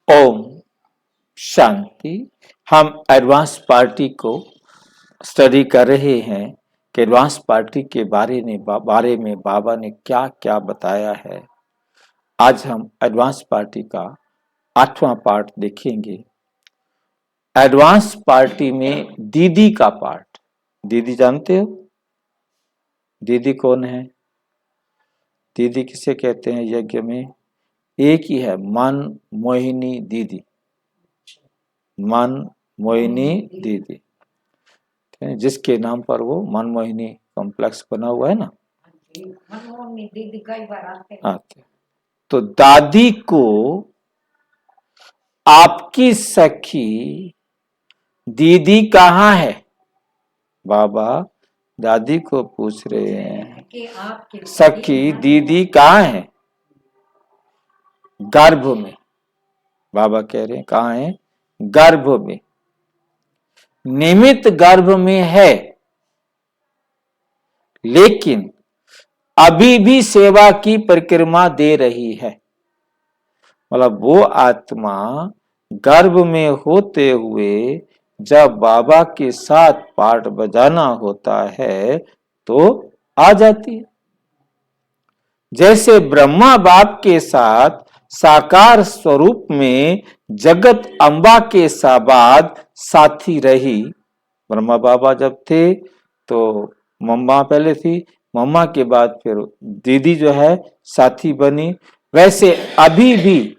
ओम शांति। हम advance party को study कर रहे हैं कि एडवांस पार्टी के बारे में बाबा ने क्या क्या बताया है। आज हम एडवांस पार्टी का 8वां पार्ट देखेंगे। एडवांस पार्टी में दीदी का पार्ट। दीदी जानते हो? दीदी कौन है? दीदी किसे कहते हैं? यज्ञ में एक ही है, मन मोहिनी दीदी। मन मोहिनी दीदी, जिसके नाम पर वो मनमोहिनी कॉम्प्लेक्स बना हुआ है ना। दीदी कई बार आते। तो दादी को आपकी सखी दीदी कहाँ है? बाबा दादी को पूछ रहे हैं कि आपकी सखी दीदी कहाँ है? गर्भ में। बाबा कह रहे हैं कहाँ है? गर्भ में। निमित्त गर्भ में है, लेकिन अभी भी सेवा की परिक्रमा दे रही है। मतलब वो आत्मा गर्भ में होते हुए जब बाबा के साथ पाठ बजाना होता है तो आ जाती है। जैसे ब्रह्मा बाप के साथ साकार स्वरूप में जगत अम्बा के साबाद साथी रही। ब्रह्मा बाबा जब थे तो मम्मा पहले थी, मम्मा के बाद फिर दीदी जो है साथी बनी। वैसे अभी भी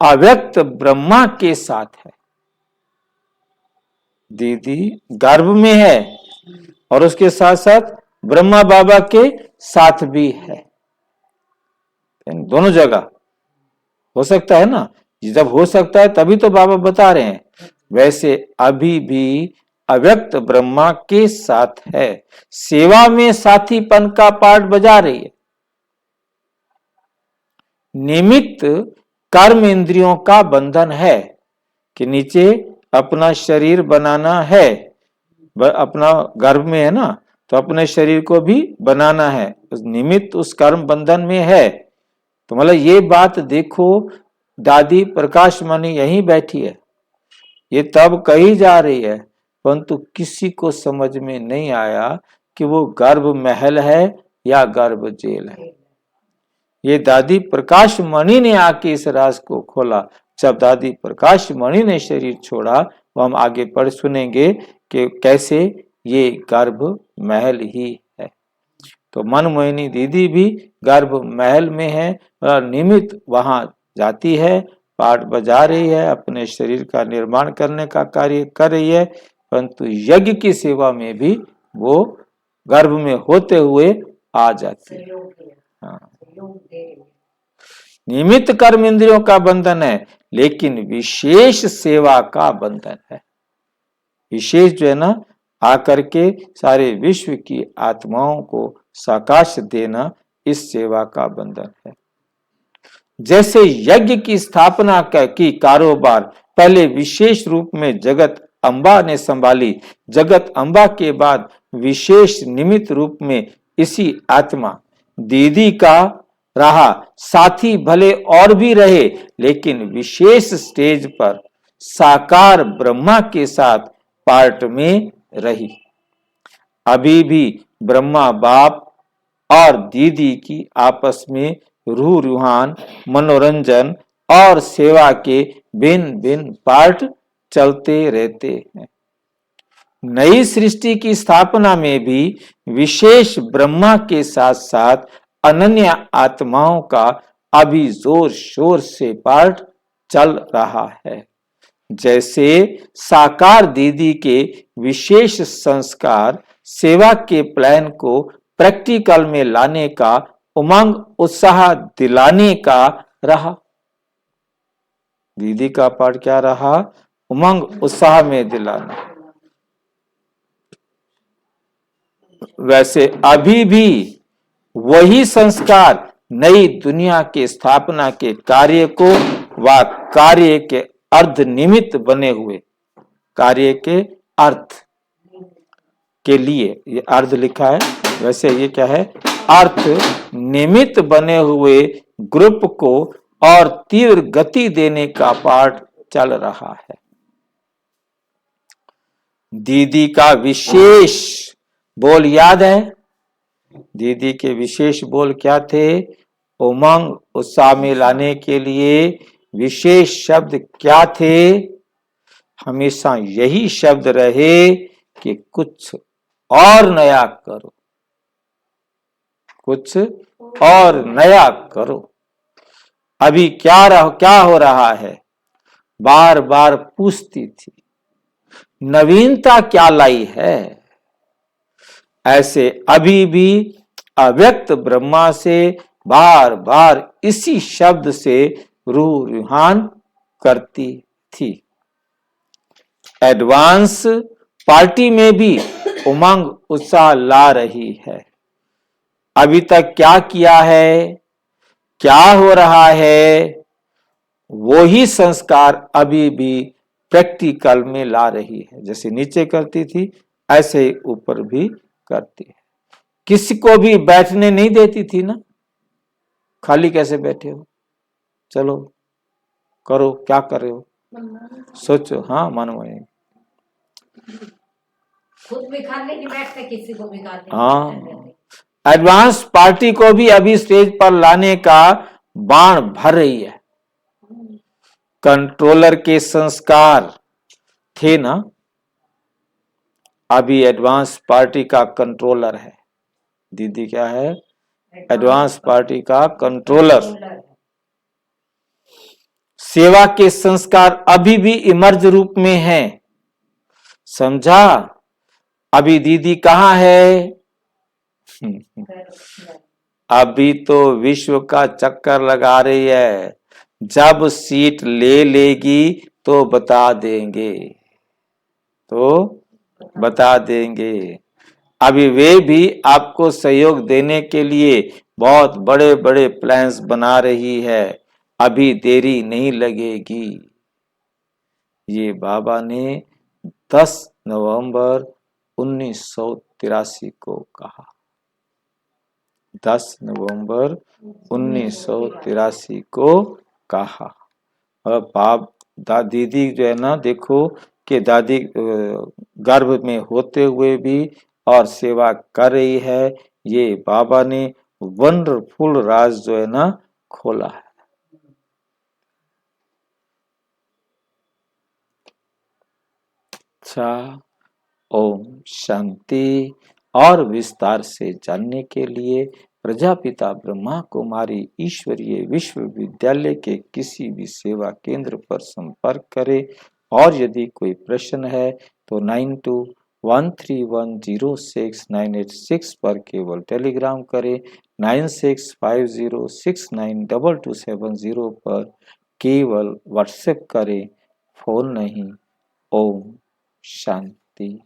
अव्यक्त ब्रह्मा के साथ है। दीदी गर्भ में है और उसके साथ साथ ब्रह्मा बाबा के साथ भी है। दोनों जगह हो सकता है ना। जब हो सकता है तभी तो बाबा बता रहे हैं। वैसे अभी भी अव्यक्त ब्रह्मा के साथ है, सेवा में साथीपन का पाठ बजा रही है। निमित्त कर्म इंद्रियों का बंधन है कि नीचे अपना शरीर बनाना है, अपना गर्भ में है ना, तो अपने शरीर को भी बनाना है। उस निमित्त उस कर्म बंधन में है। तो मतलब ये बात देखो, दादी प्रकाश मणि यहीं बैठी है, ये तब कही जा रही है, परंतु किसी को समझ में नहीं आया कि वो गर्भ महल है या गर्भ जेल है। ये दादी प्रकाश मणि ने आके इस राज को खोला। जब दादी प्रकाश मणि ने शरीर छोड़ा, वो हम आगे पढ़ सुनेंगे कि कैसे ये गर्भ महल ही है। तो मनमोहिनी दीदी भी गर्भ महल में है और निमित्त वहां जाती है, पाठ बजा रही है, अपने शरीर का निर्माण करने का कार्य कर रही है, परंतु यज्ञ की सेवा में भी वो गर्भ में होते हुए आ जाती है। हाँ। निमित्त कर्म इंद्रियों का बंधन है, लेकिन विशेष सेवा का बंधन है। विशेष जो है ना, आकर के सारे विश्व की आत्माओं को साकाश देना, इस सेवा का बंधन है। जैसे यज्ञ की स्थापना की कारोबार पहले विशेष रूप में जगत अम्बा ने संभाली, जगत अम्बा के बाद विशेष निमित्त रूप में इसी आत्मा दीदी का रहा। साथी भले और भी रहे, लेकिन विशेष स्टेज पर साकार ब्रह्मा के साथ पार्ट में रही। अभी भी ब्रह्मा बाप और दीदी की आपस में रूह रूहान, मनोरंजन और सेवा के भिन्न भिन्न पार्ट चलते रहते हैं। नई सृष्टि की स्थापना में भी विशेष ब्रह्मा के साथ साथ अनन्य आत्माओं का अभी जोर शोर से पार्ट चल रहा है। जैसे साकार दीदी के विशेष संस्कार सेवा के प्लान को प्रैक्टिकल में लाने का उमंग उत्साह दिलाने का रहा। दीदी का पाठ क्या रहा? उमंग उत्साह में दिलाना। वैसे अभी भी वही संस्कार नई दुनिया के स्थापना के कार्य को व कार्य के अर्ध निमित्त बने हुए, कार्य के अर्थ के लिए ये अर्ध लिखा है, वैसे ये क्या है? अर्थ निमित्त बने हुए ग्रुप को और तीव्र गति देने का पाठ चल रहा है। दीदी का विशेष बोल याद है? दीदी के विशेष बोल क्या थे? उमंग उत्साह में लाने के लिए विशेष शब्द क्या थे? हमेशा यही शब्द रहे कि कुछ और नया करो, कुछ और नया करो। अभी क्या हो रहा है? बार बार पूछती थी, नवीनता क्या लाई है? ऐसे अभी भी अव्यक्त ब्रह्मा से बार बार इसी शब्द से रूह रुहान करती थी। एडवांस पार्टी में भी उमंग उत्साह ला रही है। अभी तक क्या किया है, क्या हो रहा है, वो ही संस्कार अभी भी प्रैक्टिकल में ला रही है। जैसे नीचे करती थी ऐसे ऊपर भी करती है। किसी को भी बैठने नहीं देती थी ना, खाली कैसे बैठे हो, चलो करो, क्या कर रहे हो, सोचो। हाँ, मनमोही खुद भी खाने नहीं बैठते, किसी को भी खाने। हाँ, एडवांस पार्टी को भी अभी स्टेज पर लाने का बाण भर रही है। कंट्रोलर के संस्कार थे ना, अभी एडवांस पार्टी का कंट्रोलर है। दीदी क्या है? एडवांस पार्टी का कंट्रोलर। सेवा के संस्कार अभी भी इमर्ज रूप में हैं, समझा? अभी दीदी कहाँ है? अभी तो विश्व का चक्कर लगा रही है। जब सीट ले लेगी तो बता देंगे, तो बता देंगे। अभी वे भी आपको सहयोग देने के लिए बहुत बड़े बड़े प्लान्स बना रही है। अभी देरी नहीं लगेगी। ये बाबा ने 10 नवंबर 1983 को कहा। 10 नवंबर 1983 को कहा। और दीदी जो है ना, देखो कि दादी गर्भ में होते हुए भी और सेवा कर रही है। ये बाबा ने वंडरफुल राज जो है ना खोला है। अच्छा, ओम शांति। और विस्तार से जानने के लिए प्रजापिता ब्रह्मा कुमारी ईश्वरीय विश्वविद्यालय के किसी भी सेवा केंद्र पर संपर्क करें। और यदि कोई प्रश्न है तो 9213106986 पर केवल टेलीग्राम करें। 9650692270 पर केवल व्हाट्सएप करें, फोन नहीं। ओम शांति।